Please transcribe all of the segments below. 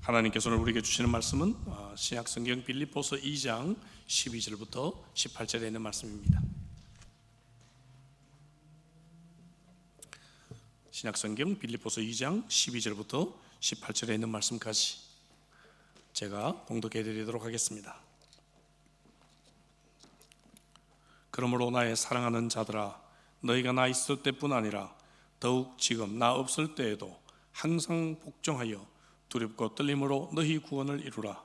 하나님께서 오늘 우리에게 주시는 말씀은 신약성경 빌립보서 2장 12절부터 18절에 있는 말씀입니다. 신약성경 빌립보서 2장 12절부터 18절에 있는 말씀까지 제가 봉독해 드리도록 하겠습니다. 그러므로 나의 사랑하는 자들아, 너희가 나 있을 때뿐 아니라 더욱 지금 나 없을 때에도 항상 복종하여 두렵고 떨림으로 너희 구원을 이루라.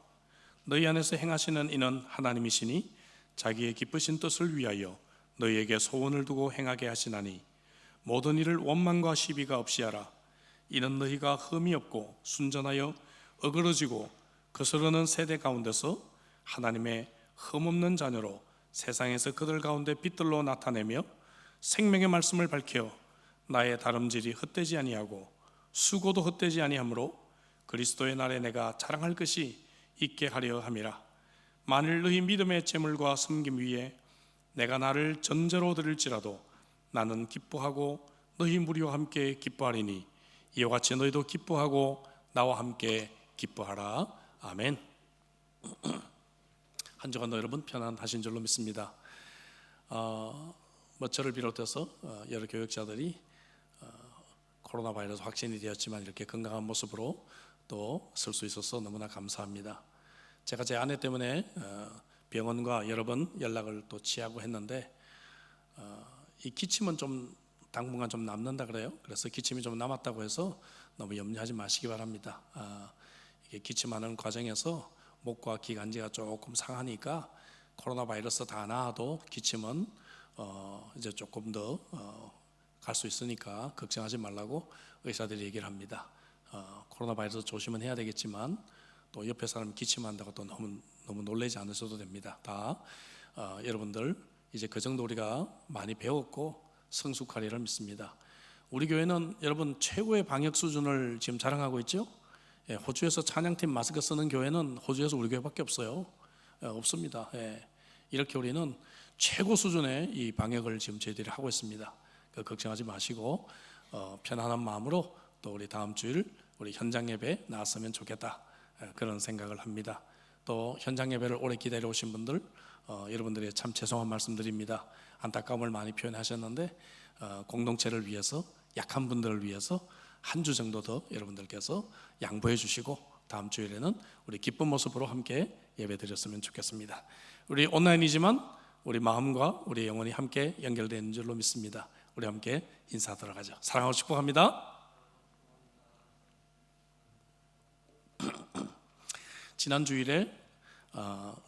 너희 안에서 행하시는 이는 하나님이시니 자기의 기쁘신 뜻을 위하여 너희에게 소원을 두고 행하게 하시나니 모든 일을 원망과 시비가 없이 하라. 이는 너희가 흠이 없고 순전하여 어그러지고 거스르는 세대 가운데서 하나님의 흠없는 자녀로 세상에서 그들 가운데 빛들로 나타내며 생명의 말씀을 밝혀 나의 다름질이 헛되지 아니하고 수고도 헛되지 아니하므로 그리스도의 날에 내가 자랑할 것이 있게 하려 함이라. 만일 너희 믿음의 재물과 섬김 위에 내가 나를 전제로 드릴지라도 나는 기뻐하고 너희 무리와 함께 기뻐하리니 이와 같이 너희도 기뻐하고 나와 함께 기뻐하라. 아멘. 한 주간도 여러분 편안하신 줄로 믿습니다. 저를 비롯해서 여러 교역자들이 코로나 바이러스 확진이 되었지만 이렇게 건강한 모습으로 또 설 수 있어서 너무나 감사합니다. 제가 제 아내 때문에 병원과 여러 번 연락을 또 취하고 했는데 이 기침은 좀 당분간 좀 남는다 그래요. 그래서 기침이 좀 남았다고 해서 너무 염려하지 마시기 바랍니다. 이게 기침하는 과정에서 목과 기관지가 조금 상하니까 코로나 바이러스 다 나아도 기침은 이제 조금 더 갈 수 있으니까 걱정하지 말라고 의사들이 얘기를 합니다. 코로나 바이러스 조심은 해야 되겠지만 또 옆에 사람이 기침한다고 또 너무 놀라지 않으셔도 됩니다. 다 여러분들 이제 그 정도 우리가 많이 배웠고 성숙하리를 믿습니다. 우리 교회는 여러분 최고의 방역 수준을 지금 자랑하고 있죠. 호주에서 찬양팀 마스크 쓰는 교회는 호주에서 우리 교회밖에 없어요. 없습니다. 이렇게 우리는 최고 수준의 이 방역을 지금 저희들이 하고 있습니다. 걱정하지 마시고 편안한 마음으로 또 우리 다음 주일 우리 현장 예배 나왔으면 좋겠다 그런 생각을 합니다. 또 현장 예배를 오래 기다려 오신 분들 여러분들이 참 죄송한 말씀드립니다. 안타까움을 많이 표현하셨는데 공동체를 위해서 약한 분들을 위해서 한 주 정도 더 여러분들께서 양보해 주시고 다음 주일에는 우리 기쁜 모습으로 함께 예배 드렸으면 좋겠습니다. 우리 온라인이지만 우리 마음과 우리 영혼이 함께 연결되어 있는 줄로 믿습니다. 우리 함께 인사 들어가죠. 사랑하고 축복합니다. 지난 주일에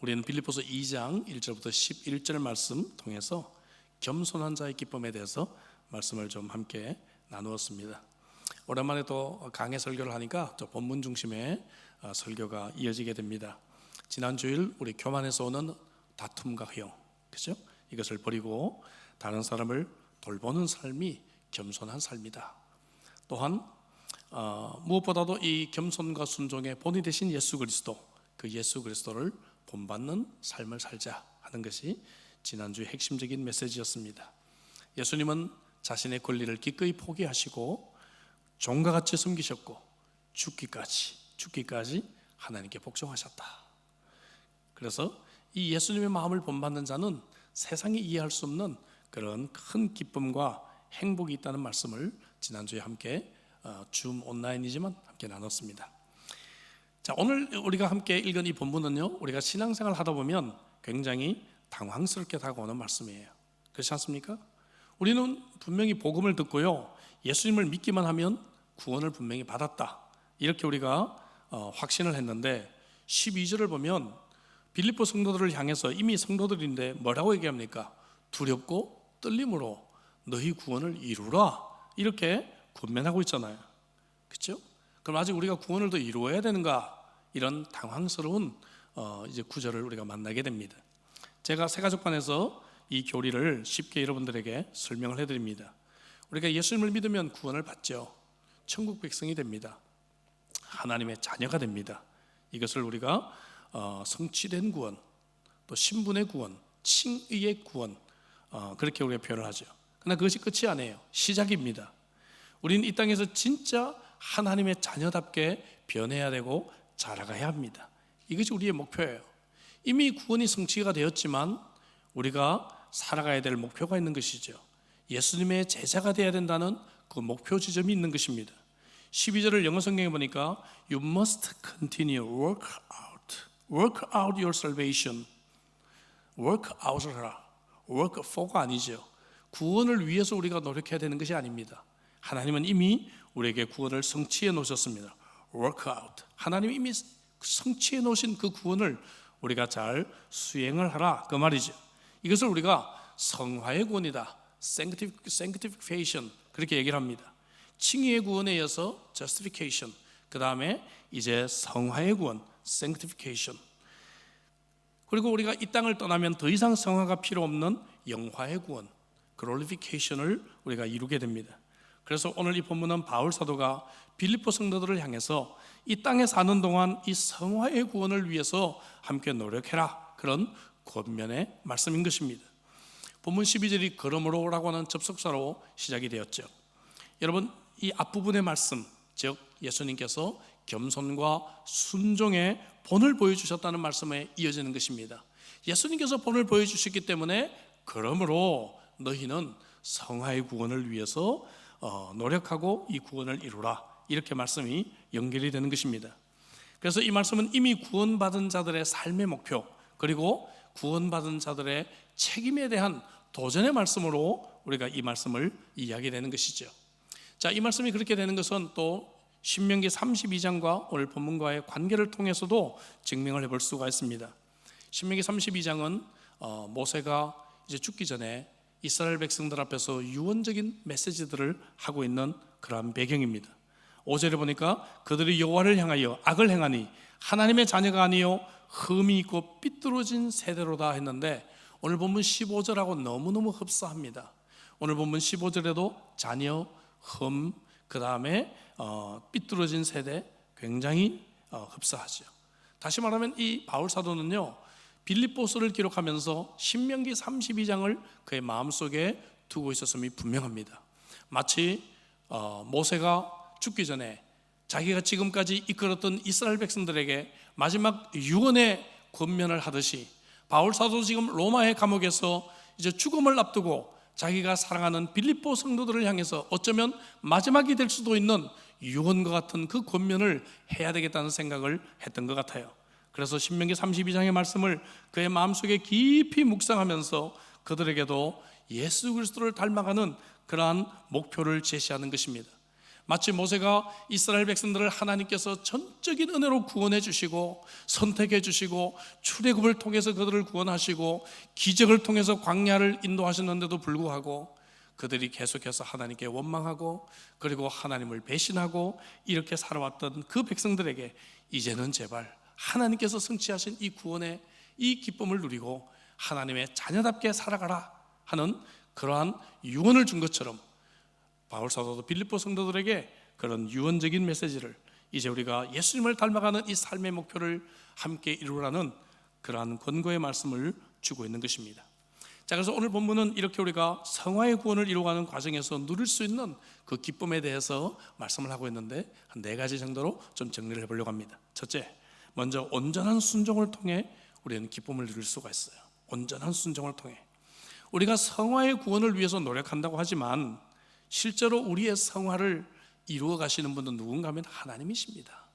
우리는 빌립보서 2장 1절부터 11절 말씀 통해서 겸손한 자의 기쁨에 대해서 말씀을 좀 함께 나누었습니다. 오랜만에 또 강해 설교를 하니까 또 본문 중심의 설교가 이어지게 됩니다. 지난 주일 우리 교만에서 오는 다툼과 허용, 그렇죠? 이것을 버리고 다른 사람을 돌보는 삶이 겸손한 삶이다. 또한 무엇보다도 이 겸손과 순종의 본이 되신 예수 그리스도, 그 예수 그리스도를 본받는 삶을 살자 하는 것이 지난주의 핵심적인 메시지였습니다. 예수님은 자신의 권리를 기꺼이 포기하시고 종과 같이 섬기셨고 죽기까지 하나님께 복종하셨다. 그래서 이 예수님의 마음을 본받는 자는 세상이 이해할 수 없는 그런 큰 기쁨과 행복이 있다는 말씀을 지난주에 함께 줌 온라인이지만 함께 나눴습니다. 자, 오늘 우리가 함께 읽은 이 본문은요, 우리가 신앙생활 하다 보면 굉장히 당황스럽게 다가오는 말씀이에요. 그렇지 않습니까? 우리는 분명히 복음을 듣고요, 예수님을 믿기만 하면 구원을 분명히 받았다, 이렇게 우리가 확신을 했는데 12절을 보면 빌립보 성도들을 향해서 이미 성도들인데 뭐라고 얘기합니까? 두렵고 떨림으로 너희 구원을 이루라, 이렇게 권면하고 있잖아요. 그렇죠? 그럼 아직 우리가 구원을 더 이루어야 되는가? 이런 당황스러운 이제 구절을 우리가 만나게 됩니다. 제가 새가족반에서 이 교리를 쉽게 여러분들에게 설명을 해드립니다. 우리가 예수님을 믿으면 구원을 받죠. 천국 백성이 됩니다. 하나님의 자녀가 됩니다. 이것을 우리가 성취된 구원, 또 신분의 구원, 칭의의 구원, 그렇게 우리가 표현을 하죠. 그러나 그것이 끝이 아니에요. 시작입니다. 우리는 이 땅에서 진짜 하나님의 자녀답게 변해야 되고 자라가야 합니다. 이것이 우리의 목표예요. 이미 구원이 성취가 되었지만 우리가 살아가야 될 목표가 있는 것이죠. 예수님의 제자가 되어야 된다는 그 목표 지점이 있는 것입니다. 12절을 영어 성경에 보니까 You must continue work out your salvation. work out하라. work for가 아니죠. 구원을 위해서 우리가 노력해야 되는 것이 아닙니다. 하나님은 이미 우리에게 구원을 성취해 놓으셨습니다. work out. 하나님이 이미 성취해 놓으신 그 구원을 우리가 잘 수행을 하라 그 말이죠. 이것을 우리가 성화의 구원이다, sanctification 그렇게 얘기를 합니다. 칭의의 구원에 이어서 justification, 그 다음에 이제 성화의 구원, sanctification. 그리고 우리가 이 땅을 떠나면 더 이상 성화가 필요 없는 영화의 구원, glorification을 우리가 이루게 됩니다. 그래서 오늘 이 본문은 바울 사도가 빌립보 성도들을 향해서 이 땅에 사는 동안 이 성화의 구원을 위해서 함께 노력해라, 그런 권면의 말씀인 것입니다. 본문 12절이 그러므로라고 하는 접속사로 시작이 되었죠. 여러분, 이 앞부분의 말씀, 즉 예수님께서 겸손과 순종의 본을 보여주셨다는 말씀에 이어지는 것입니다. 예수님께서 본을 보여주셨기 때문에 그러므로 너희는 성화의 구원을 위해서 노력하고 이 구원을 이루라, 이렇게 말씀이 연결이 되는 것입니다. 그래서 이 말씀은 이미 구원받은 자들의 삶의 목표, 그리고 구원받은 자들의 책임에 대한 도전의 말씀으로 우리가 이 말씀을 이야기되는 것이죠. 자, 이 말씀이 그렇게 되는 것은 또 신명기 32장과 오늘 본문과의 관계를 통해서도 증명을 해볼 수가 있습니다. 신명기 32장은 모세가 이제 죽기 전에 이스라엘 백성들 앞에서 유언적인 메시지들을 하고 있는 그러한 배경입니다. 5절에 보니까 그들이 여호와를 향하여 악을 행하니 하나님의 자녀가 아니요 흠이 있고 삐뚤어진 세대로다 했는데, 오늘 본문 15절하고 너무너무 흡사합니다. 오늘 본문 15절에도 자녀, 흠, 그 다음에 삐뚤어진 세대, 굉장히 흡사하죠. 다시 말하면 이 바울 사도는요, 빌립보서를 기록하면서 신명기 32장을 그의 마음속에 두고 있었음이 분명합니다. 마치 모세가 죽기 전에 자기가 지금까지 이끌었던 이스라엘 백성들에게 마지막 유언의 권면을 하듯이, 바울 사도 지금 로마의 감옥에서 이제 죽음을 앞두고 자기가 사랑하는 빌립보 성도들을 향해서 어쩌면 마지막이 될 수도 있는 유언과 같은 그 권면을 해야 되겠다는 생각을 했던 것 같아요. 그래서 신명기 32장의 말씀을 그의 마음속에 깊이 묵상하면서 그들에게도 예수 그리스도를 닮아가는 그러한 목표를 제시하는 것입니다. 마치 모세가 이스라엘 백성들을 하나님께서 전적인 은혜로 구원해 주시고 선택해 주시고 출애굽을 통해서 그들을 구원하시고 기적을 통해서 광야를 인도하셨는데도 불구하고 그들이 계속해서 하나님께 원망하고 그리고 하나님을 배신하고 이렇게 살아왔던 그 백성들에게 이제는 제발 하나님께서 성취하신 이 구원의 이 기쁨을 누리고 하나님의 자녀답게 살아가라 하는 그러한 유언을 준 것처럼, 바울 사도도 빌립보 성도들에게 그런 유언적인 메시지를, 이제 우리가 예수님을 닮아가는 이 삶의 목표를 함께 이루라는 그러한 권고의 말씀을 주고 있는 것입니다. 자, 그래서 오늘 본문은 이렇게 우리가 성화의 구원을 이루어가는 과정에서 누릴 수 있는 그 기쁨에 대해서 말씀을 하고 있는데, 한 4가지 정도로 좀 정리를 해보려고 합니다. 첫째, 먼저 온전한 순종을 통해 우리는 기쁨을 누릴 수가 있어요. 온전한 순종을 통해 우리가 성화의 구원을 위해서 노력한다고 하지만 실제로 우리의 성화를 이루어 가시는 분은 누군가 하면 하나님이십니다.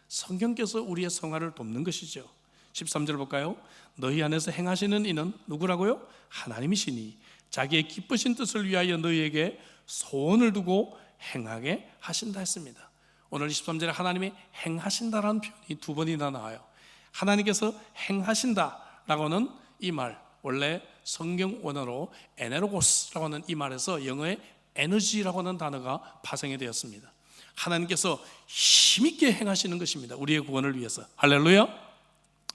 성경께서 우리의 성화를 돕는 것이죠. 13절 볼까요? 너희 안에서 행하시는 이는 누구라고요? 하나님이시니 자기의 기쁘신 뜻을 위하여 너희에게 소원을 두고 행하게 하신다 했습니다. 오늘 23절에 하나님이 행하신다라는 표현이 2번이나 나와요. 하나님께서 행하신다라고 하는 이 말, 원래 성경 원어로 에네로고스라고 하는 이 말에서 영어의 에너지라고 하는 단어가 파생이 되었습니다. 하나님께서 힘있게 행하시는 것입니다. 우리의 구원을 위해서. 할렐루야.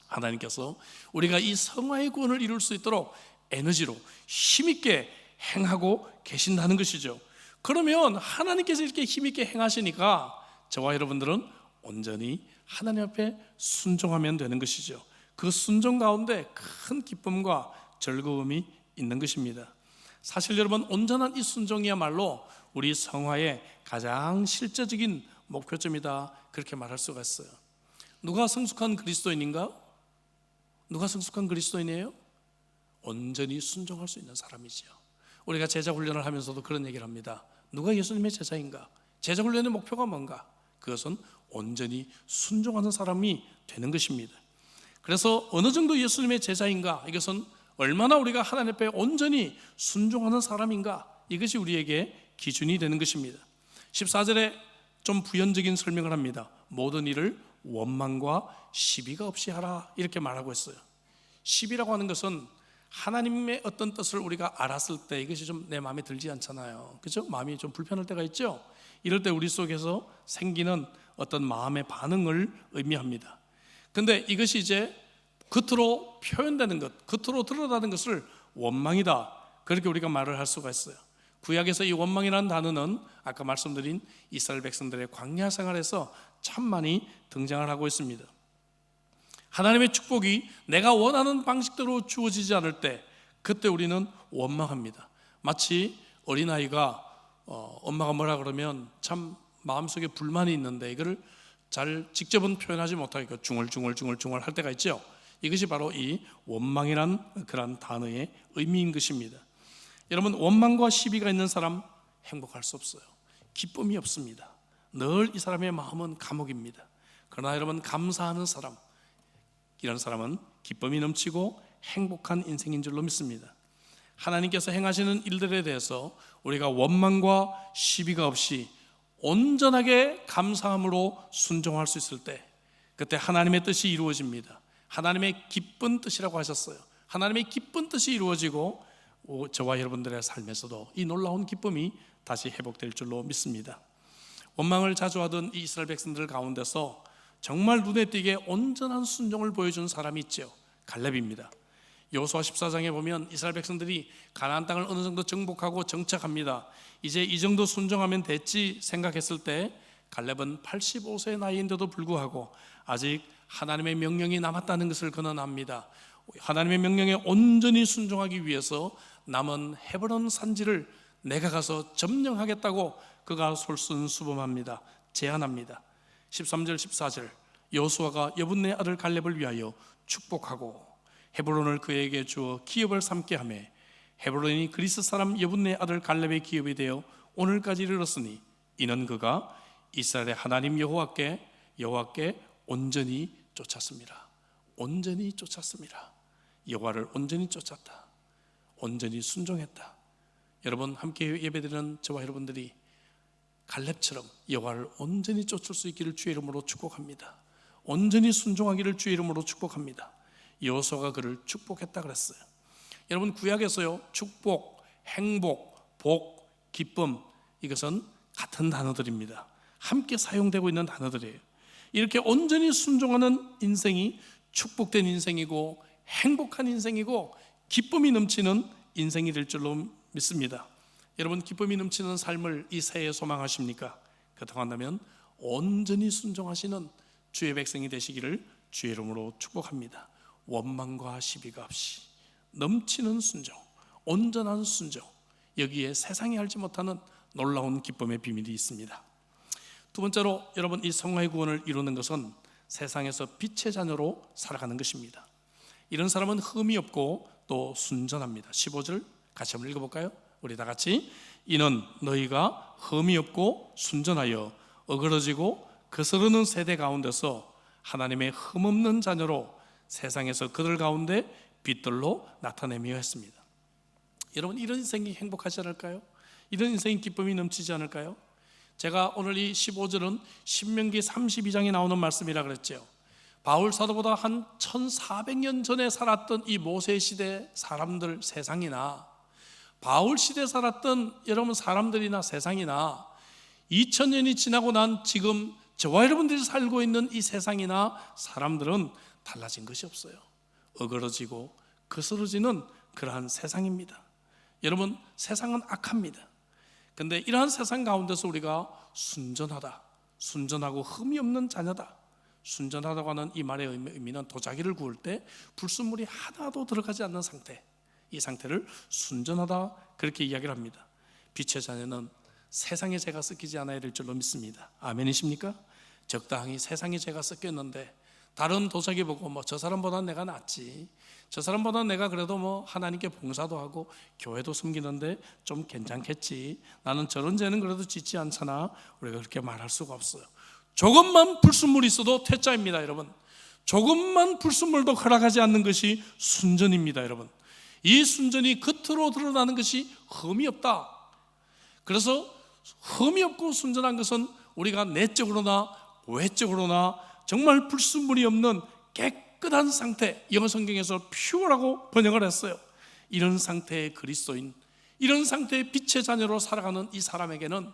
하나님께서 우리가 이 성화의 구원을 이룰 수 있도록 에너지로 힘있게 행하고 계신다는 것이죠. 그러면 하나님께서 이렇게 힘있게 행하시니까 저와 여러분들은 온전히 하나님 앞에 순종하면 되는 것이죠. 그 순종 가운데 큰 기쁨과 즐거움이 있는 것입니다. 사실 여러분, 온전한 이 순종이야말로 우리 성화의 가장 실제적인 목표점이다, 그렇게 말할 수가 있어요. 누가 성숙한 그리스도인인가? 누가 성숙한 그리스도인이에요? 온전히 순종할 수 있는 사람이지요. 우리가 제자 훈련을 하면서도 그런 얘기를 합니다. 누가 예수님의 제자인가? 제자 훈련의 목표가 뭔가? 그것은 온전히 순종하는 사람이 되는 것입니다. 그래서 어느 정도 예수님의 제자인가? 이것은 얼마나 우리가 하나님 앞에 온전히 순종하는 사람인가? 이것이 우리에게 기준이 되는 것입니다. 14절에 좀 부연적인 설명을 합니다. 모든 일을 원망과 시비가 없이 하라, 이렇게 말하고 있어요. 시비라고 하는 것은 하나님의 어떤 뜻을 우리가 알았을 때 이것이 좀 내 마음에 들지 않잖아요. 그렇죠? 마음이 좀 불편할 때가 있죠. 이럴 때 우리 속에서 생기는 어떤 마음의 반응을 의미합니다. 근데 이것이 이제 겉으로 표현되는 것, 겉으로 드러나는 것을 원망이다, 그렇게 우리가 말을 할 수가 있어요. 구약에서 이 원망이라는 단어는 아까 말씀드린 이스라엘 백성들의 광야 생활에서 참 많이 등장을 하고 있습니다. 하나님의 축복이 내가 원하는 방식대로 주어지지 않을 때, 그때 우리는 원망합니다. 마치 어린아이가 엄마가 뭐라 그러면 참 마음속에 불만이 있는데 이거를 잘 직접은 표현하지 못하니까 중얼중얼 할 때가 있죠. 이것이 바로 이 원망이란 그런 단어의 의미인 것입니다. 여러분, 원망과 시비가 있는 사람 행복할 수 없어요. 기쁨이 없습니다. 늘 이 사람의 마음은 감옥입니다. 그러나 여러분, 감사하는 사람, 이런 사람은 기쁨이 넘치고 행복한 인생인 줄로 믿습니다. 하나님께서 행하시는 일들에 대해서 우리가 원망과 시비가 없이 온전하게 감사함으로 순종할 수 있을 때, 그때 하나님의 뜻이 이루어집니다. 하나님의 기쁜 뜻이라고 하셨어요. 하나님의 기쁜 뜻이 이루어지고 저와 여러분들의 삶에서도 이 놀라운 기쁨이 다시 회복될 줄로 믿습니다. 원망을 자주 하던 이 이스라엘 백성들 가운데서 정말 눈에 띄게 온전한 순종을 보여준 사람이 있죠. 갈렙입니다. 여호수아 14장에 보면 이스라엘 백성들이 가나안 땅을 어느 정도 정복하고 정착합니다. 이제 이 정도 순종하면 됐지 생각했을 때 갈렙은 85세의 나이인데도 불구하고 아직 하나님의 명령이 남았다는 것을 그는 압니다. 하나님의 명령에 온전히 순종하기 위해서 남은 헤브론 산지를 내가 가서 점령하겠다고 그가 솔선수범합니다. 제안합니다. 13절 14절, 여호수아가 여분네 아들 갈렙을 위하여 축복하고 헤브론을 그에게 주어 기업을 삼게 하며 헤브론이 그리스 사람 여분네 아들 갈렙의 기업이 되어 오늘까지 이르렀으니 이는 그가 이스라엘의 하나님 여호와께 온전히 쫓았습니다. 온전히 쫓았습니다. 여호와를 온전히 쫓았다. 온전히 순종했다. 여러분, 함께 예배드리는 저와 여러분들이 갈렙처럼 여호와를 온전히 쫓을 수 있기를 주의 이름으로 축복합니다. 온전히 순종하기를 주의 이름으로 축복합니다. 여호수아가 그를 축복했다 그랬어요. 여러분, 구약에서요, 축복, 행복, 복, 기쁨, 이것은 같은 단어들입니다. 함께 사용되고 있는 단어들이에요. 이렇게 온전히 순종하는 인생이 축복된 인생이고 행복한 인생이고 기쁨이 넘치는 인생이 될 줄로 믿습니다. 여러분, 기쁨이 넘치는 삶을 이 새해에 소망하십니까? 그렇다고 한다면 온전히 순종하시는 주의 백성이 되시기를 주의 이름으로 축복합니다. 원망과 시비가 없이 넘치는 순종, 온전한 순종, 여기에 세상이 알지 못하는 놀라운 기쁨의 비밀이 있습니다. 두 번째로, 여러분, 이 성화의 구원을 이루는 것은 세상에서 빛의 자녀로 살아가는 것입니다. 이런 사람은 흠이 없고 또 순전합니다. 15절 같이 한번 읽어볼까요? 우리 다 같이. 이는 너희가 흠이 없고 순전하여 어그러지고 거스르는 세대 가운데서 하나님의 흠없는 자녀로 세상에서 그들 가운데 빛들로 나타내며 했습니다. 여러분, 이런 인생이 행복하지 않을까요? 이런 인생이 기쁨이 넘치지 않을까요? 제가 오늘 이 15절은 신명기 32장에 나오는 말씀이라 그랬죠. 바울 사도보다 한 1400년 전에 살았던 이 모세 시대 사람들, 세상이나 바울 시대 살았던 여러분 사람들이나 세상이나 2000년이 지나고 난 지금 저와 여러분들이 살고 있는 이 세상이나 사람들은 달라진 것이 없어요. 어그러지고 거스러지는 그러한 세상입니다. 여러분, 세상은 악합니다. 근데 이러한 세상 가운데서 우리가 순전하다, 순전하고 흠이 없는 자녀다. 순전하다고 하는 이 말의 의미는 도자기를 구울 때 불순물이 하나도 들어가지 않는 상태, 이 상태를 순전하다, 그렇게 이야기를 합니다. 빛의 자녀는 세상의 죄가 섞이지 않아야 될 줄로 믿습니다. 아멘이십니까? 적당히 세상의 죄가 섞였는데 다른 도자기 보고 뭐 저 사람보다 내가 낫지, 저 사람보다 내가 그래도 뭐 하나님께 봉사도 하고 교회도 섬기는데 좀 괜찮겠지, 나는 저런 죄는 그래도 짓지 않잖아, 우리가 그렇게 말할 수가 없어요. 조금만 불순물이 있어도 퇴짜입니다, 여러분. 조금만 불순물도 허락하지 않는 것이 순전입니다, 여러분. 이 순전이 겉으로 드러나는 것이 흠이 없다. 그래서 흠이 없고 순전한 것은 우리가 내적으로나 외적으로나 정말 불순물이 없는 깨끗한 상태, 영어 성경에서 pure라고 번역을 했어요. 이런 상태의 그리스도인, 이런 상태의 빛의 자녀로 살아가는 이 사람에게는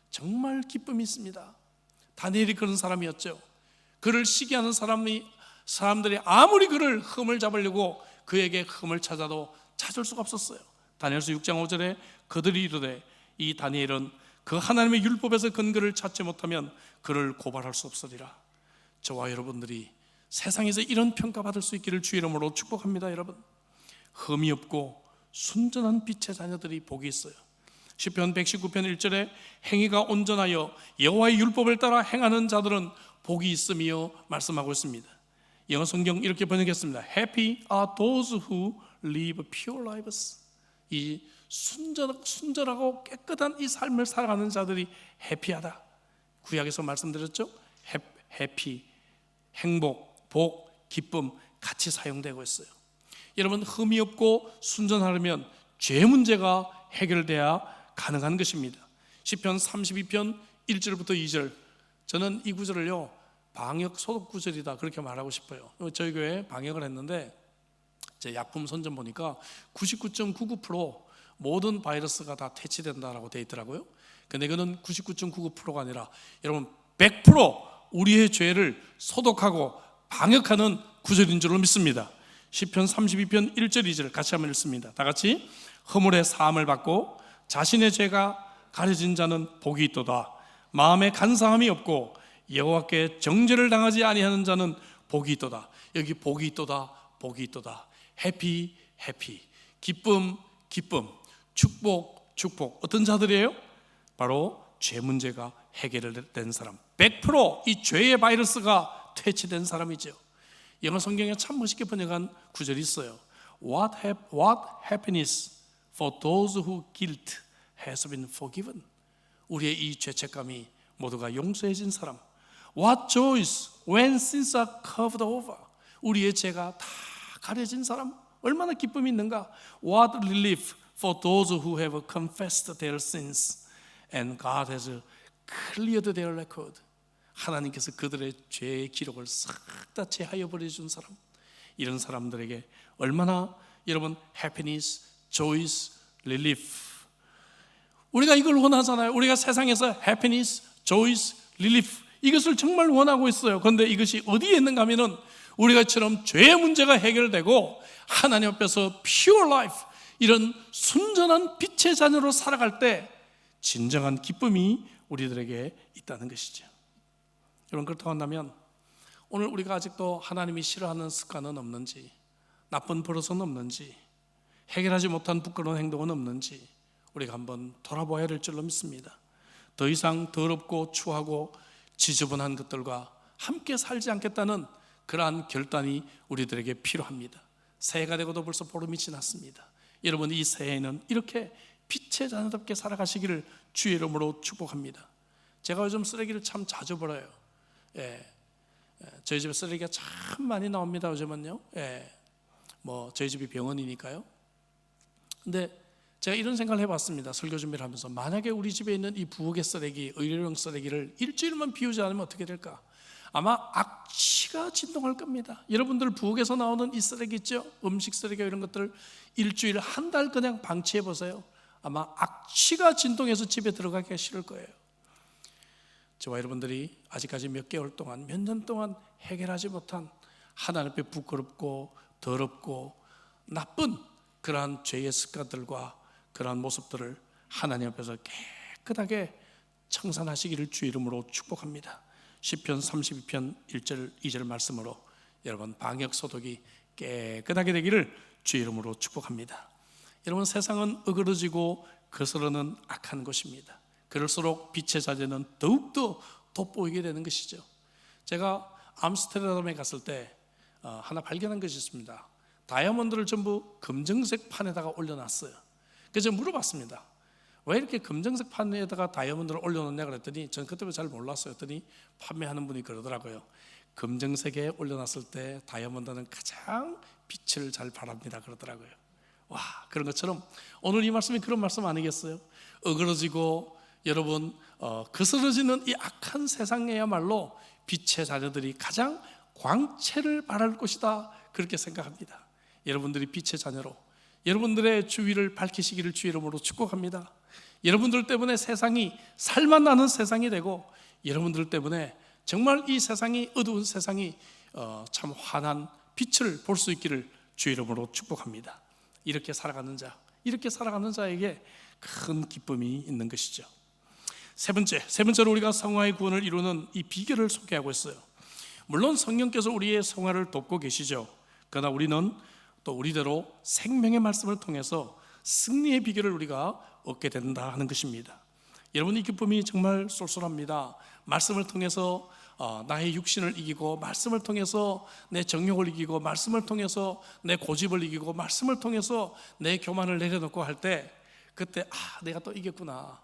정말 기쁨이 있습니다. 다니엘이 그런 사람이었죠. 그를 시기하는 사람들이 아무리 그를 흠을 잡으려고 그에게 흠을 찾아도 찾을 수가 없었어요. 다니엘서 6장 5절에 그들이 이르되 이 다니엘은 그 하나님의 율법에서 근거를 찾지 못하면 그를 고발할 수 없으리라. 저와 여러분들이 세상에서 이런 평가받을 수 있기를 주의 이름으로 축복합니다. 여러분, 흠이 없고 순전한 빛의 자녀들이 복이 있어요. 시편 119편 1절에 행위가 온전하여 여호와의 율법을 따라 행하는 자들은 복이 있으며 말씀하고 있습니다. 영어 성경 이렇게 번역했습니다. Happy are those who live pure lives. 이 순전하고 깨끗한 이 삶을 살아가는 자들이 해피하다. 구약에서 말씀드렸죠. 해피, 행복, 복, 기쁨 같이 사용되고 있어요. 여러분, 흠이 없고 순전하려면 죄 문제가 해결돼야 가능한 것입니다. 시편 32편 1절부터 2절, 저는 이 구절을요 방역 소독 구절이다 그렇게 말하고 싶어요. 저희 교회에 방역을 했는데 제 약품 선전 보니까 99.99% 모든 바이러스가 다 퇴치된다라고 되어 있더라고요. 근데 이거는 99.99%가 아니라 여러분 100% 우리의 죄를 소독하고 방역하는 구절인 줄로 믿습니다. 시편 32편 1절 2절 같이 한번 읽습니다. 다 같이. 허물의 사함을 받고 자신의 죄가 가려진 자는 복이 있도다. 마음에 간사함이 없고 여호와께 정죄를 당하지 아니하는 자는 복이 있도다. 여기 복이 있도다, 복이 있도다. 해피, 해피. 기쁨, 기쁨. 축복, 축복. 어떤 자들이에요? 바로 죄 문제가 해결된 사람. 100%이 죄의 바이러스가 퇴치된 사람이죠. 영어 성경에 참 멋있게 번역한 구절이 있어요. What happiness for those whose guilt has been forgiven. 우리의 이 죄책감이 모두가 용서해진 사람. What joys when sins are covered over. 우리의 죄가 다 가려진 사람. 얼마나 기쁨이 있는가. What relief for those who have confessed their sins and God has cleared their record. 하나님께서 그들의 죄의 기록을 싹 다 제하여 버려준 사람. 이런 사람들에게 얼마나 여러분 happiness, joys, relief. 우리가 이걸 원하잖아요. 우리가 세상에서 happiness, joys, relief 이것을 정말 원하고 있어요. 그런데 이것이 어디에 있는가 하면은 우리가처럼 죄의 문제가 해결되고 하나님 앞에서 pure life, 이런 순전한 빛의 자녀로 살아갈 때 진정한 기쁨이 우리들에게 있다는 것이죠. 여러분, 그렇다고 한다면 오늘 우리가 아직도 하나님이 싫어하는 습관은 없는지, 나쁜 버릇은 없는지, 해결하지 못한 부끄러운 행동은 없는지 우리가 한번 돌아봐야 될 줄로 믿습니다. 더 이상 더럽고 추하고 지저분한 것들과 함께 살지 않겠다는 그러한 결단이 우리들에게 필요합니다. 새해가 되고도 벌써 보름이 지났습니다. 여러분, 이 새해에는 이렇게 빛의 자녀답게 살아가시기를 주의 이름으로 축복합니다. 제가 요즘 쓰레기를 참 자주 버려요. 저희 집에 쓰레기가 참 많이 나옵니다. 요즘은요. 저희 집이 병원이니까요. 근데 제가 이런 생각을 해봤습니다. 설교 준비를 하면서 만약에 우리 집에 있는 이 부엌의 쓰레기, 의료용 쓰레기를 일주일만 비우지 않으면 어떻게 될까? 아마 악취가 진동할 겁니다. 여러분들 부엌에서 나오는 이 쓰레기 있죠? 음식 쓰레기 이런 것들 일주일, 한 달 그냥 방치해 보세요. 아마 악취가 진동해서 집에 들어가기가 싫을 거예요. 저와 여러분들이 아직까지 몇 개월 동안, 몇 년 동안 해결하지 못한 하나님 앞에 부끄럽고 더럽고 나쁜 그러한 죄의 습관들과 그러한 모습들을 하나님 앞에서 깨끗하게 청산하시기를 주의 이름으로 축복합니다. 시편 32편 1절 2절 말씀으로 여러분 방역 소독이 깨끗하게 되기를 주의 이름으로 축복합니다. 여러분, 세상은 어그러지고 거스르는 악한 곳입니다. 그럴수록 빛의 자녀는 더욱더 돋보이게 되는 것이죠. 제가 암스테르담에 갔을 때 하나 발견한 것이 있습니다. 다이아몬드를 전부 검정색 판에다가 올려놨어요. 그래서 물어봤습니다. 왜 이렇게 검정색 판에다가 다이아몬드를 올려놓냐 그랬더니 전 그때부터 잘 몰랐어요. 그랬더니 판매하는 분이 그러더라고요. 검정색에 올려놨을 때 다이아몬드는 가장 빛을 잘 발합니다 그러더라고요. 와, 그런 것처럼 오늘 이 말씀이 그런 말씀 아니겠어요? 어그러지고 여러분 거스러지는 이 악한 세상에야말로 빛의 자녀들이 가장 광채를 발할 것이다 그렇게 생각합니다. 여러분들이 빛의 자녀로 여러분들의 주위를 밝히시기를 주의 이름으로 축복합니다. 여러분들 때문에 세상이 살만 나는 세상이 되고 여러분들 때문에 정말 이 세상이 어두운 세상이 참 환한 빛을 볼 수 있기를 주의 이름으로 축복합니다. 이렇게 살아가는 자에게 큰 기쁨이 있는 것이죠. 세 번째로 우리가 성화의 구원을 이루는 이 비결을 소개하고 있어요. 물론 성령께서 우리의 성화를 돕고 계시죠. 그러나 우리는 또 우리대로 생명의 말씀을 통해서 승리의 비결을 우리가 얻게 된다 하는 것입니다. 여러분, 이 기쁨이 정말 쏠쏠합니다. 말씀을 통해서 나의 육신을 이기고, 말씀을 통해서 내 정욕을 이기고, 말씀을 통해서 내 고집을 이기고, 말씀을 통해서 내 교만을 내려놓고 할 때 그때 내가 또 이겼구나,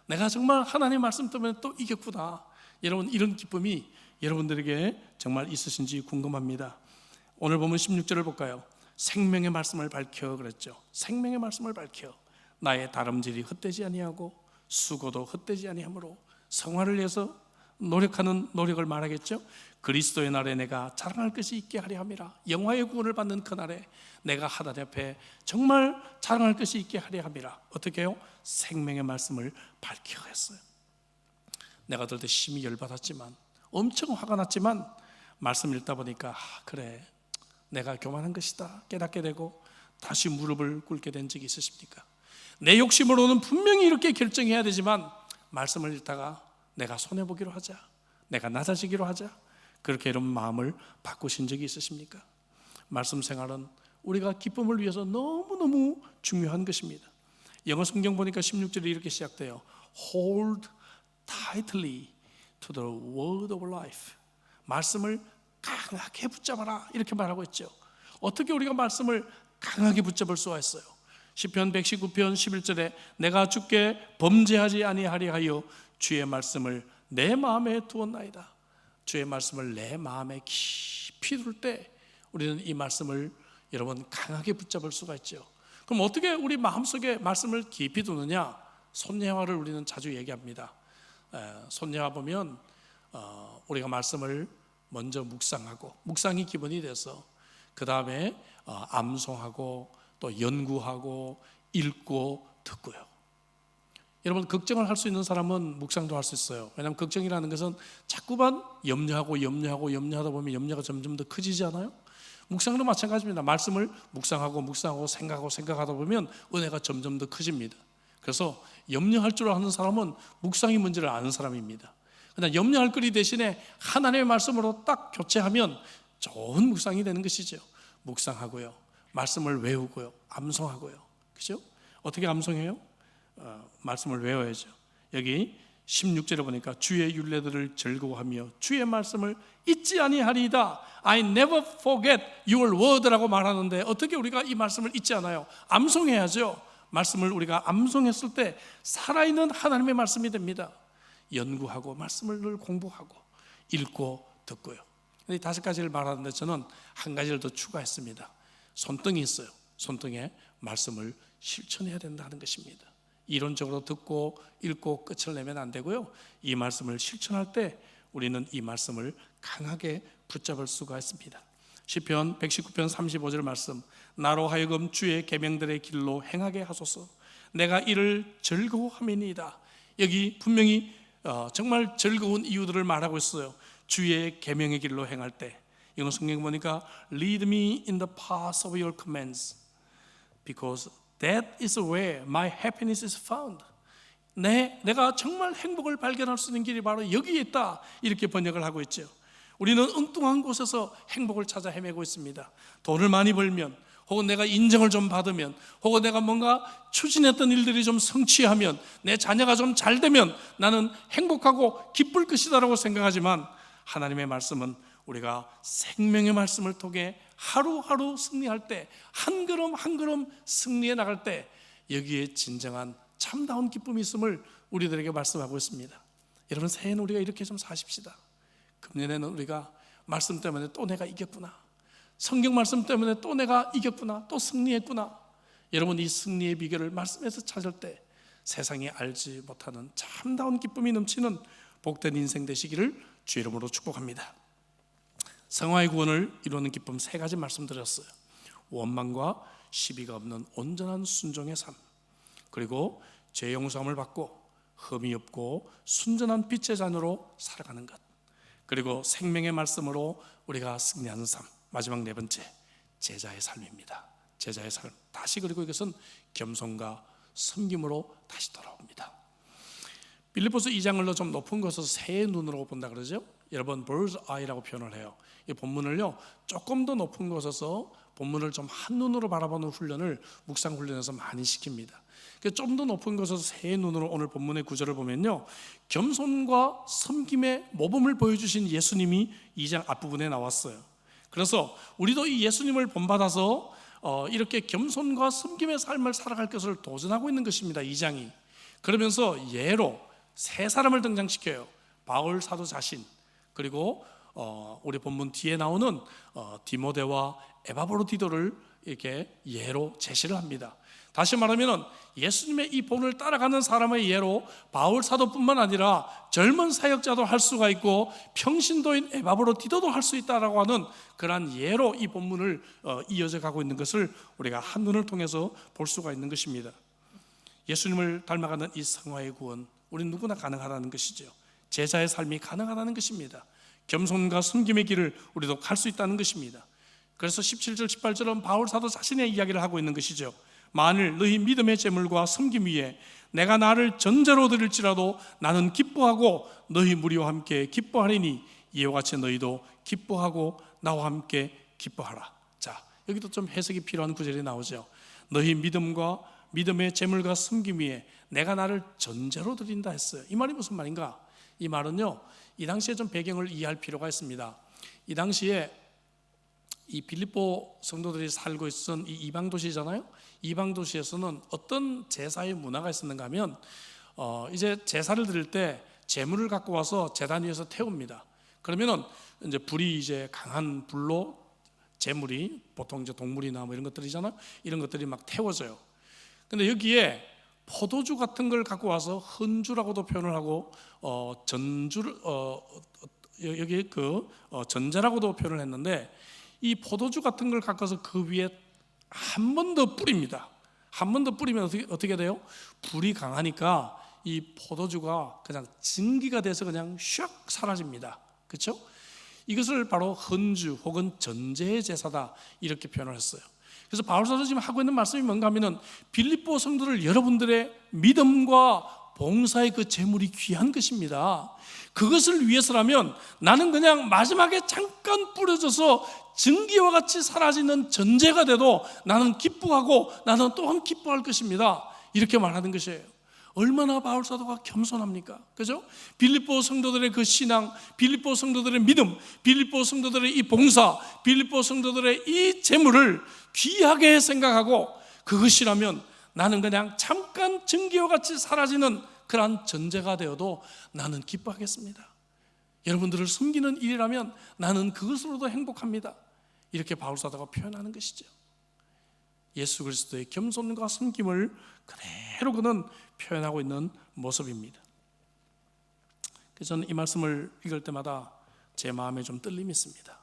내가 정말 하나님의 말씀 때문에 또 이겼구나. 여러분, 이런 기쁨이 여러분들에게 정말 있으신지 궁금합니다. 오늘 보면 16절을 볼까요? 생명의 말씀을 밝혀 그랬죠. 생명의 말씀을 밝혀 나의 다름질이 헛되지 아니하고 수고도 헛되지 아니하므로 성화를 위해서 노력하는 노력을 말하겠죠. 그리스도의 날에 내가 자랑할 것이 있게 하려 함이라. 영화의 구원을 받는 그날에 내가 하나님 앞에 정말 자랑할 것이 있게 하려 함이라. 어떻게 해요? 생명의 말씀을 밝혀 했어요. 내가 들을 때 심히 열받았지만, 엄청 화가 났지만 말씀 읽다 보니까 그래, 내가 교만한 것이다 깨닫게 되고 다시 무릎을 꿇게 된 적이 있으십니까? 내 욕심으로는 분명히 이렇게 결정해야 되지만 말씀을 읽다가 내가 손해보기로 하자, 내가 낮아지기로 하자, 그렇게 이런 마음을 바꾸신 적이 있으십니까? 말씀 생활은 우리가 기쁨을 위해서 너무너무 중요한 것입니다. 영어 성경 보니까 16절이 이렇게 시작돼요. Hold tightly to the word of life. 말씀을 강하게 붙잡아라 이렇게 말하고 있죠. 어떻게 우리가 말씀을 강하게 붙잡을 수가 있어요? 시편 119편 11절에 내가 주께 범죄하지 아니하리 하여 주의 말씀을 내 마음에 두었나이다. 주의 말씀을 내 마음에 깊이 둘 때 우리는 이 말씀을 여러분 강하게 붙잡을 수가 있죠. 그럼 어떻게 우리 마음속에 말씀을 깊이 두느냐? 손예화를 우리는 자주 얘기합니다. 손예화 보면 우리가 말씀을 먼저 묵상하고, 묵상이 기본이 돼서 그 다음에 암송하고 또 연구하고 읽고 듣고요. 여러분, 걱정을 할 수 있는 사람은 묵상도 할 수 있어요. 왜냐하면 걱정이라는 것은 자꾸만 염려하다 보면 염려가 점점 더 커지지 않아요? 묵상도 마찬가지입니다. 말씀을 묵상하고 생각하다 보면 은혜가 점점 더 커집니다. 그래서 염려할 줄 아는 사람은 묵상이 뭔지를 아는 사람입니다. 그냥 염려할 거리 대신에 하나님의 말씀으로 딱 교체하면 좋은 묵상이 되는 것이죠. 묵상하고요, 말씀을 외우고요, 암송하고요. 그죠? 어떻게 암송해요? 말씀을 외워야죠. 여기 16절에 보니까 주의 율례들을 즐거워하며 주의 말씀을 잊지 아니하리이다. I never forget your word라고 말하는데 어떻게 우리가 이 말씀을 잊지 않아요? 암송해야죠. 말씀을 우리가 암송했을 때 살아있는 하나님의 말씀이 됩니다. 연구하고 말씀을 늘 공부하고 읽고 듣고요. 이 5가지를 말하는데 저는 한 가지를 더 추가했습니다. 손등이 있어요. 손등에 말씀을 실천해야 된다는 것입니다. 이론적으로 듣고 읽고 끝을 내면 안 되고요. 이 말씀을 실천할 때 우리는 이 말씀을 강하게 붙잡을 수가 있습니다. 시편 119편 35절 말씀, 나로 하여금 주의 계명들의 길로 행하게 하소서. 내가 이를 즐거워함이니이다. 여기 분명히 정말 즐거운 이유들을 말하고 있어요. 주의 계명의 길로 행할 때. 이건 성경 보니까 Lead me in the paths of your commands because that is where my happiness is found. 내가 정말 행복을 발견할 수 있는 길이 바로 여기에 있다. 이렇게 번역을 하고 있죠. 우리는 엉뚱한 곳에서 행복을 찾아 헤매고 있습니다. 돈을 많이 벌면, 혹은 내가 인정을 좀 받으면, 혹은 내가 뭔가 추진했던 일들이 좀 성취하면, 내 자녀가 좀 잘 되면 나는 행복하고 기쁠 것이다라고 생각하지만 하나님의 말씀은 우리가 생명의 말씀을 통해 하루하루 승리할 때, 한 걸음 한 걸음 승리해 나갈 때 여기에 진정한 참다운 기쁨이 있음을 우리들에게 말씀하고 있습니다. 여러분, 새해는 우리가 이렇게 좀 사십시다. 금년에는 우리가 말씀 때문에 또 내가 이겼구나, 성경 말씀 때문에 또 내가 이겼구나, 또 승리했구나. 여러분, 이 승리의 비결을 말씀에서 찾을 때 세상이 알지 못하는 참다운 기쁨이 넘치는 복된 인생 되시기를 주 이름으로 축복합니다. 성화의 구원을 이루는 기쁨 세 가지 말씀드렸어요. 원망과 시비가 없는 온전한 순종의 삶, 그리고 죄 용서함을 받고 흠이 없고 순전한 빛의 자녀로 살아가는 것, 그리고 생명의 말씀으로 우리가 승리하는 삶, 마지막 네 번째, 제자의 삶입니다. 제자의 삶. 다시, 그리고 이것은 겸손과 섬김으로 다시 돌아옵니다. 빌립보서 2장을 좀 높은 곳에서 새의 눈으로 본다 그러죠. 여러분, bird's eye라고 표현을 해요. 이 본문을요, 조금 더 높은 곳에서 본문을 좀 한눈으로 바라보는 훈련을 묵상 훈련에서 많이 시킵니다. 좀 더 높은 곳에서 새의 눈으로 오늘 본문의 구절을 보면요, 겸손과 섬김의 모범을 보여주신 예수님이 2장 앞부분에 나왔어요. 그래서 우리도 이 예수님을 본받아서 이렇게 겸손과 섬김의 삶을 살아갈 것을 도전하고 있는 것입니다. 2장이. 그러면서 예로 세 사람을 등장시켜요. 바울 사도 자신, 그리고 우리 본문 뒤에 나오는 디모데와 에바브로디도를 이렇게 예로 제시를 합니다. 다시 말하면 예수님의 이 본을 따라가는 사람의 예로 바울 사도뿐만 아니라 젊은 사역자도 할 수가 있고 평신도인 에바브로디도도 할 수 있다라고 하는 그러한 예로 이 본문을 이어져 가고 있는 것을 우리가 한눈을 통해서 볼 수가 있는 것입니다. 예수님을 닮아가는 이 성화의 구원, 우리는 누구나 가능하다는 것이죠. 제자의 삶이 가능하다는 것입니다. 겸손과 섬김의 길을 우리도 갈 수 있다는 것입니다. 그래서 17절 18절은 바울 사도 자신의 이야기를 하고 있는 것이죠. 만일 너희 믿음의 재물과 섬김 위에 내가 나를 전제로 드릴지라도 나는 기뻐하고 너희 무리와 함께 기뻐하리니 이와 같이 너희도 기뻐하고 나와 함께 기뻐하라. 자, 여기도 좀 해석이 필요한 구절이 나오죠. 너희 믿음과 믿음의 재물과 섬김 위에 내가 나를 전제로 드린다 했어요. 이 말이 무슨 말인가? 이 말은요, 이 당시에 좀 배경을 이해할 필요가 있습니다. 이 당시에 이 빌립보 성도들이 살고 있었던 이 이방 도시잖아요. 이방 도시에서는 어떤 제사의 문화가 있었는가 하면 이제 제사를 드릴 때 제물을 갖고 와서 제단 위에서 태웁니다. 그러면은 이제 불이 이제 강한 불로 제물이 보통 이제 동물이나 뭐 이런 것들이잖아요. 이런 것들이 막 태워져요. 근데 여기에 포도주 같은 걸 갖고 와서 헌주라고도 표현을 하고 전주를 여기 전제라고도 표현을 했는데, 이 포도주 같은 걸 갖고서 그 위에 한 번 더 뿌립니다. 한 번 더 뿌리면 어떻게 돼요? 불이 강하니까 이 포도주가 그냥 증기가 돼서 그냥 슉 사라집니다. 그렇죠? 이것을 바로 헌주 혹은 전제의 제사다 이렇게 표현을 했어요. 그래서 바울 사도 지금 하고 있는 말씀이 뭔가 하면은 빌립보 성도들 여러분들의 믿음과 봉사의 그 재물이 귀한 것입니다. 그것을 위해서라면 나는 그냥 마지막에 잠깐 뿌려져서 증기와 같이 사라지는 전제가 돼도 나는 기뻐하고 나는 또한 기뻐할 것입니다. 이렇게 말하는 것이에요. 얼마나 바울 사도가 겸손합니까? 그죠? 빌립보 성도들의 그 신앙, 빌립보 성도들의 믿음, 빌립보 성도들의 이 봉사, 빌립보 성도들의 이 재물을 귀하게 생각하고 그것이라면 나는 그냥 잠깐 증기와 같이 사라지는 그러한 전제가 되어도 나는 기뻐하겠습니다. 여러분들을 섬기는 일이라면 나는 그것으로도 행복합니다. 이렇게 바울 사도가 표현하는 것이죠. 예수 그리스도의 겸손과 섬김을 그대로 그는 표현하고 있는 모습입니다. 그래서 저는 이 말씀을 읽을 때마다 제 마음에 좀 떨림이 있습니다.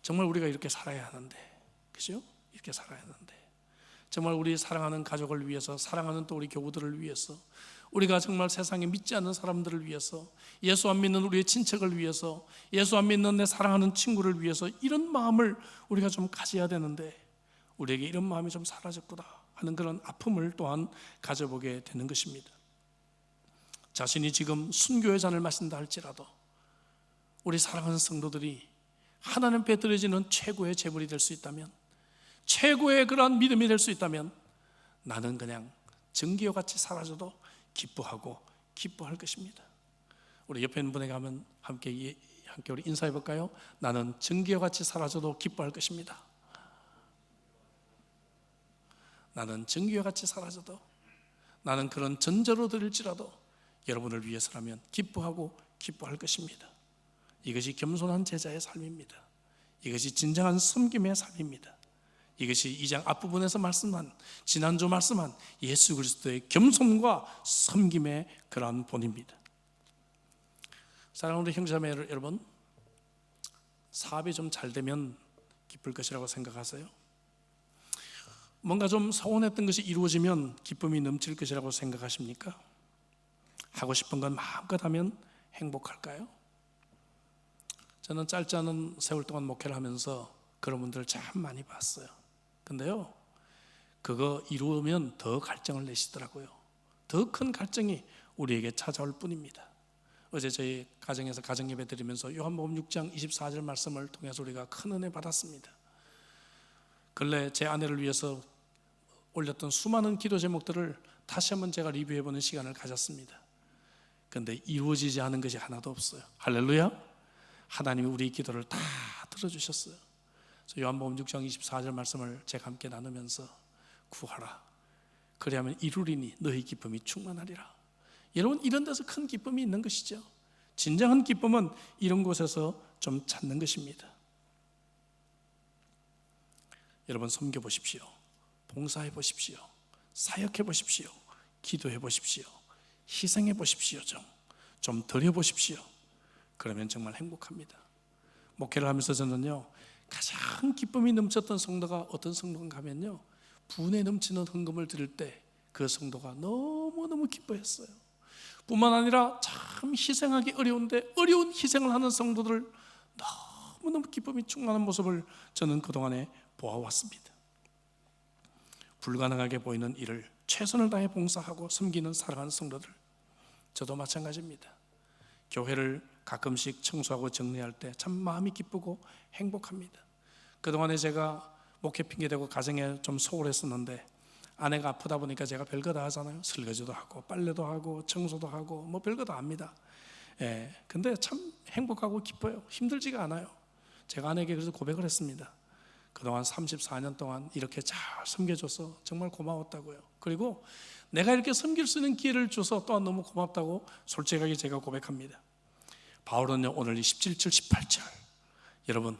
정말 우리가 이렇게 살아야 하는데, 그죠? 이렇게 살아야 하는데, 정말 우리 사랑하는 가족을 위해서, 사랑하는 또 우리 교우들을 위해서, 우리가 정말 세상에 믿지 않는 사람들을 위해서, 예수 안 믿는 우리의 친척을 위해서, 예수 안 믿는 내 사랑하는 친구를 위해서 이런 마음을 우리가 좀 가져야 되는데 우리에게 이런 마음이 좀 사라졌구나 하는 그런 아픔을 또한 가져보게 되는 것입니다. 자신이 지금 순교의 잔을 마신다 할지라도 우리 사랑하는 성도들이 하나님 앞에 드려지는 최고의 제물이 될 수 있다면, 최고의 그러한 믿음이 될 수 있다면 나는 그냥 증기와 같이 사라져도 기뻐하고 기뻐할 것입니다. 우리 옆에 있는 분에게 함께 함께 우리 인사해 볼까요? 나는 증기와 같이 사라져도 기뻐할 것입니다. 나는 증기와 같이 사라져도, 나는 그런 전저로 들일지라도 여러분을 위해서라면 기뻐하고 기뻐할 것입니다. 이것이 겸손한 제자의 삶입니다. 이것이 진정한 섬김의 삶입니다. 이것이 2장 앞부분에서 말씀한, 지난주 말씀한 예수 그리스도의 겸손과 섬김의 그러한 본입니다. 사랑하는 우리 형제자매 여러분, 사업이 좀 잘 되면 기쁠 것이라고 생각하세요? 뭔가 좀 소원했던 것이 이루어지면 기쁨이 넘칠 것이라고 생각하십니까? 하고 싶은 건 마음껏 하면 행복할까요? 저는 짧지 않은 세월 동안 목회를 하면서 그런 분들을 참 많이 봤어요. 근데요, 그거 이루면 더 갈증을 내시더라고요. 더 큰 갈증이 우리에게 찾아올 뿐입니다. 어제 저희 가정에서 가정예배 드리면서 요한복음 6장 24절 말씀을 통해서 우리가 큰 은혜 받았습니다. 근래 제 아내를 위해서 올렸던 수많은 기도 제목들을 다시 한번 제가 리뷰해보는 시간을 가졌습니다. 그런데 이루어지지 않은 것이 하나도 없어요. 할렐루야. 하나님이 우리 기도를 다 들어주셨어요. 요한복음 6장 24절 말씀을 제가 함께 나누면서 구하라, 그리하면 이루리니 너희 기쁨이 충만하리라. 여러분, 이런 데서 큰 기쁨이 있는 것이죠. 진정한 기쁨은 이런 곳에서 좀 찾는 것입니다. 여러분, 섬겨 보십시오. 봉사해 보십시오. 사역해 보십시오. 기도해 보십시오. 희생해 보십시오. 좀 드려 보십시오. 그러면 정말 행복합니다. 목회를 하면서 저는요, 가장 기쁨이 넘쳤던 성도가 어떤 성도인가 하면요, 분에 넘치는 헌금을 드릴 때 그 성도가 너무너무 기뻐했어요. 뿐만 아니라 참 희생하기 어려운데 어려운 희생을 하는 성도들 너무너무 기쁨이 충만한 모습을 저는 그동안에 보아왔습니다. 불가능하게 보이는 일을 최선을 다해 봉사하고 섬기는 사랑하는 성도들, 저도 마찬가지입니다. 교회를 가끔씩 청소하고 정리할 때 참 마음이 기쁘고 행복합니다. 그동안에 제가 목회 핑계대고 가정에 좀 소홀했었는데, 아내가 아프다 보니까 제가 별거 다 하잖아요. 설거지도 하고 빨래도 하고 청소도 하고 뭐 별거 다 합니다. 근데 참 행복하고 기뻐요. 힘들지가 않아요. 제가 아내에게 그래서 고백을 했습니다. 그동안 34년 동안 이렇게 잘 섬겨줘서 정말 고마웠다고요. 그리고 내가 이렇게 섬길 수 있는 기회를 줘서 또한 너무 고맙다고 솔직하게 제가 고백합니다. 바울은요, 오늘 이 17절 18절, 여러분,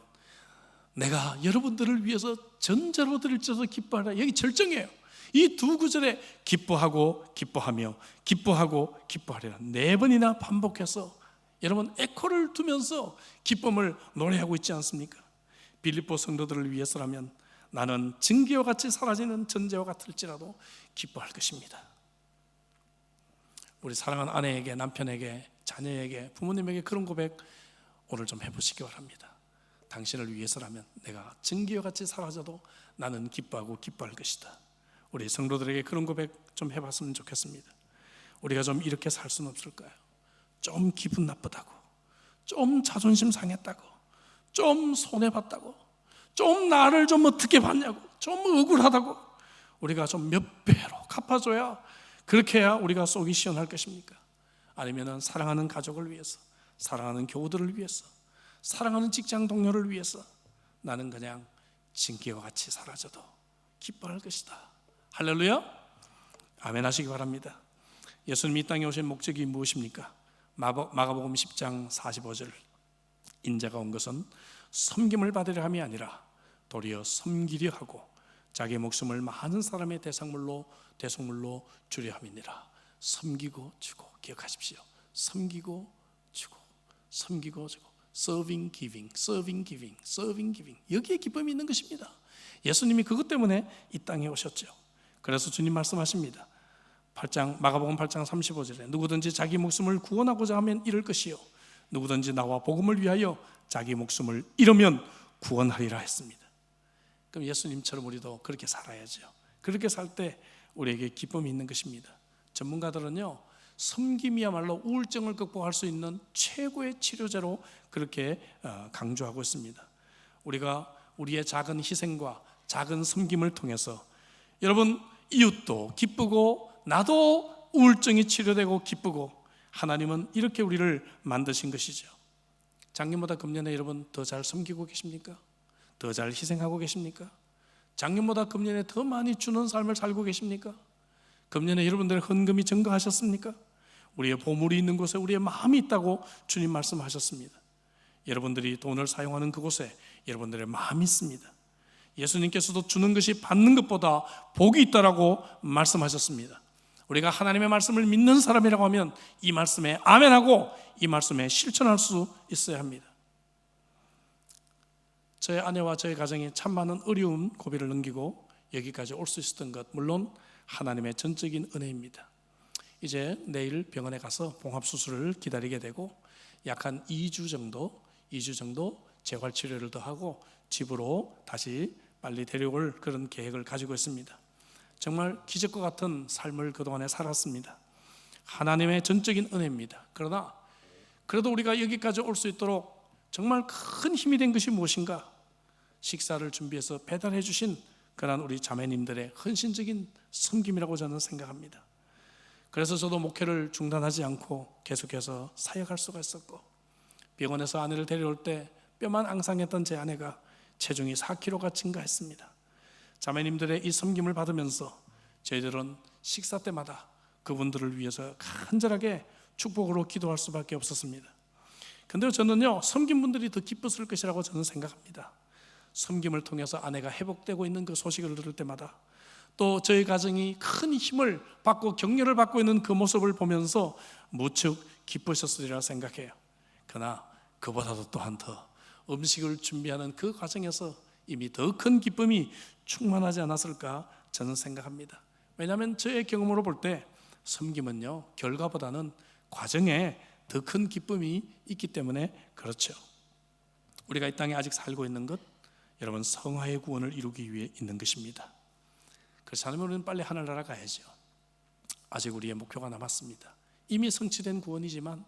내가 여러분들을 위해서 전제로 드릴지어서 기뻐하라, 여기 절정이에요. 이 두 구절에 기뻐하고 기뻐하며 기뻐하고 기뻐하리라 4번이나 반복해서 여러분 에코를 두면서 기쁨을 노래하고 있지 않습니까? 빌립보 성도들을 위해서라면 나는 증기와 같이 사라지는 전제와 같을지라도 기뻐할 것입니다. 우리 사랑하는 아내에게, 남편에게, 자녀에게, 부모님에게 그런 고백 오늘 좀 해보시기 바랍니다. 당신을 위해서라면 내가 증기와 같이 사라져도 나는 기뻐하고 기뻐할 것이다. 우리 성도들에게 그런 고백 좀 해봤으면 좋겠습니다. 우리가 좀 이렇게 살 수는 없을까요? 좀 기분 나쁘다고, 좀 자존심 상했다고, 좀 손해봤다고, 좀 나를 좀 어떻게 봤냐고, 좀 억울하다고 우리가 좀 몇 배로 갚아줘야, 그렇게 해야 우리가 속이 시원할 것입니까? 아니면은 사랑하는 가족을 위해서, 사랑하는 교우들을 위해서, 사랑하는 직장 동료를 위해서 나는 그냥 증기와 같이 사라져도 기뻐할 것이다. 할렐루야. 아멘 하시기 바랍니다. 예수님이 이 땅에 오신 목적이 무엇입니까? 마가복음 10장 45절, 인자가 온 것은 섬김을 받으려 함이 아니라 도리어 섬기려 하고 자기의 목숨을 많은 사람의 대속물로 주려 함이니라. 섬기고 주고, 기억하십시오. 섬기고 주고, 섬기고 주고, serving, giving, serving, giving, serving, giving, 여기에 기쁨이 있는 것입니다. 예수님이 그것 때문에 이 땅에 오셨죠. 그래서 주님 말씀하십니다. 마가복음 8장 35절에 누구든지 자기 목숨을 구원하고자 하면 잃을 것이요 누구든지 나와 복음을 위하여 자기 목숨을 잃으면 구원하리라 했습니다. 그럼 예수님처럼 우리도 그렇게 살아야죠. 그렇게 살 때 우리에게 기쁨이 있는 것입니다. 전문가들은요, 섬김이야말로 우울증을 극복할 수 있는 최고의 치료제로 그렇게 강조하고 있습니다. 우리가 우리의 작은 희생과 작은 섬김을 통해서 여러분, 이웃도 기쁘고 나도 우울증이 치료되고 기쁘고, 하나님은 이렇게 우리를 만드신 것이죠. 작년보다 금년에 여러분 더 잘 섬기고 계십니까? 더 잘 희생하고 계십니까? 작년보다 금년에 더 많이 주는 삶을 살고 계십니까? 금년에 여러분들의 헌금이 증가하셨습니까? 우리의 보물이 있는 곳에 우리의 마음이 있다고 주님 말씀하셨습니다. 여러분들이 돈을 사용하는 그곳에 여러분들의 마음이 있습니다. 예수님께서도 주는 것이 받는 것보다 복이 있다라고 말씀하셨습니다. 우리가 하나님의 말씀을 믿는 사람이라고 하면 이 말씀에 아멘하고 이 말씀에 실천할 수 있어야 합니다. 저의 아내와 저의 가정이 참 많은 어려운 고비를 넘기고 여기까지 올 수 있었던 것, 물론 하나님의 전적인 은혜입니다. 이제 내일 병원에 가서 봉합수술을 기다리게 되고 약 한 2주 정도 재활치료를 더 하고 집으로 다시 빨리 데려올 그런 계획을 가지고 있습니다. 정말 기적과 같은 삶을 그동안에 살았습니다. 하나님의 전적인 은혜입니다. 그러나 그래도 우리가 여기까지 올 수 있도록 정말 큰 힘이 된 것이 무엇인가? 식사를 준비해서 배달해 주신 그런 우리 자매님들의 헌신적인 섬김이라고 저는 생각합니다. 그래서 저도 목회를 중단하지 않고 계속해서 사역할 수가 있었고, 병원에서 아내를 데려올 때 뼈만 앙상했던 제 아내가 체중이 4kg가 증가했습니다. 자매님들의 이 섬김을 받으면서 저희들은 식사 때마다 그분들을 위해서 간절하게 축복으로 기도할 수밖에 없었습니다. 근데 저는요, 섬긴 분들이 더 기뻤을 것이라고 저는 생각합니다. 섬김을 통해서 아내가 회복되고 있는 그 소식을 들을 때마다, 또 저희 가정이 큰 힘을 받고 격려를 받고 있는 그 모습을 보면서 무척 기쁘셨으리라 생각해요. 그러나 그보다도 또한 더 음식을 준비하는 그 과정에서 이미 더 큰 기쁨이 충만하지 않았을까 저는 생각합니다. 왜냐하면 저의 경험으로 볼 때 섬김은요, 결과보다는 과정에 더 큰 기쁨이 있기 때문에 그렇죠. 우리가 이 땅에 아직 살고 있는 것, 여러분 성화의 구원을 이루기 위해 있는 것입니다. 그렇지 않으면 우리는 빨리 하늘나라 가야죠. 아직 우리의 목표가 남았습니다. 이미 성취된 구원이지만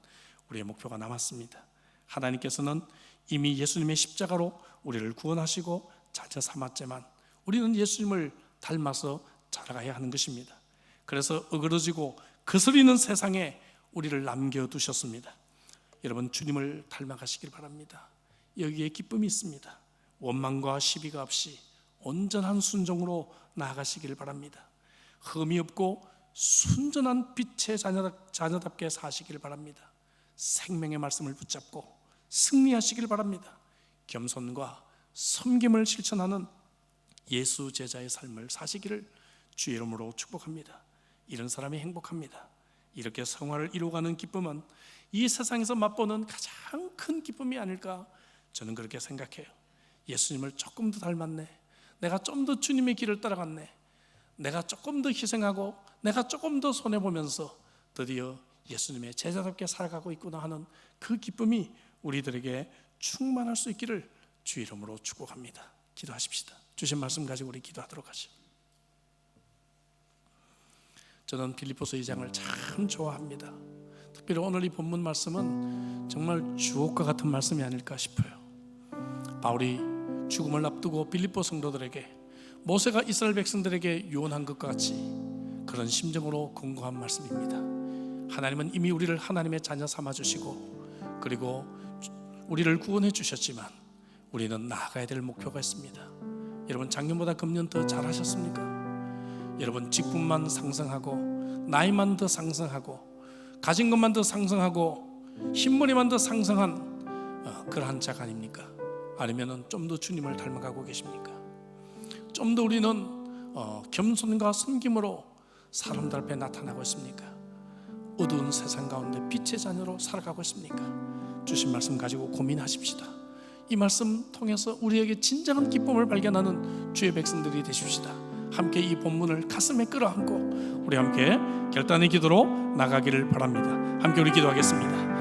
우리의 목표가 남았습니다. 하나님께서는 이미 예수님의 십자가로 우리를 구원하시고 자녀 삼았지만 우리는 예수님을 닮아서 자라가야 하는 것입니다. 그래서 어그러지고 거스리는 세상에 우리를 남겨두셨습니다. 여러분 주님을 닮아가시길 바랍니다. 여기에 기쁨이 있습니다. 원망과 시비가 없이 온전한 순종으로 나아가시길 바랍니다. 흠이 없고 순전한 빛의 자녀답게 사시길 바랍니다. 생명의 말씀을 붙잡고 승리하시길 바랍니다. 겸손과 섬김을 실천하는 예수 제자의 삶을 사시기를 주의 이름으로 축복합니다. 이런 사람이 행복합니다. 이렇게 성화를 이루어가는 기쁨은 이 세상에서 맛보는 가장 큰 기쁨이 아닐까 저는 그렇게 생각해요. 예수님을 조금 더 닮았네, 내가 좀 더 주님의 길을 따라갔네, 내가 조금 더 희생하고 내가 조금 더 손해보면서 드디어 예수님의 제자답게 살아가고 있구나 하는 그 기쁨이 우리들에게 충만할 수 있기를 주의 이름으로 축복합니다. 기도하십시다. 주신 말씀 가지고 우리 기도하도록 하죠. 저는 빌립보서 2장을 참 좋아합니다. 특별히 오늘 이 본문 말씀은 정말 주옥과 같은 말씀이 아닐까 싶어요. 바울이 죽음을 앞두고 빌립보 성도들에게 모세가 이스라엘 백성들에게 유언한 것과 같이 그런 심정으로 권고한 말씀입니다. 하나님은 이미 우리를 하나님의 자녀 삼아주시고 그리고 우리를 구원해 주셨지만 우리는 나아가야 될 목표가 있습니다. 여러분 작년보다 금년 더 잘하셨습니까? 여러분 직분만 상승하고 나이만 더 상승하고 가진 것만 더 상승하고 흰머리만 더 상승한 그러한 자가 아닙니까? 아니면 좀 더 주님을 닮아가고 계십니까? 좀 더 우리는 겸손과 섬김으로 사람들 앞에 나타나고 있습니까? 어두운 세상 가운데 빛의 자녀로 살아가고 있습니까? 주신 말씀 가지고 고민하십시다. 이 말씀 통해서 우리에게 진정한 기쁨을 발견하는 주의 백성들이 되십시다. 함께 이 본문을 가슴에 끌어안고 우리 함께 결단의 기도로 나가기를 바랍니다. 함께 우리 기도하겠습니다.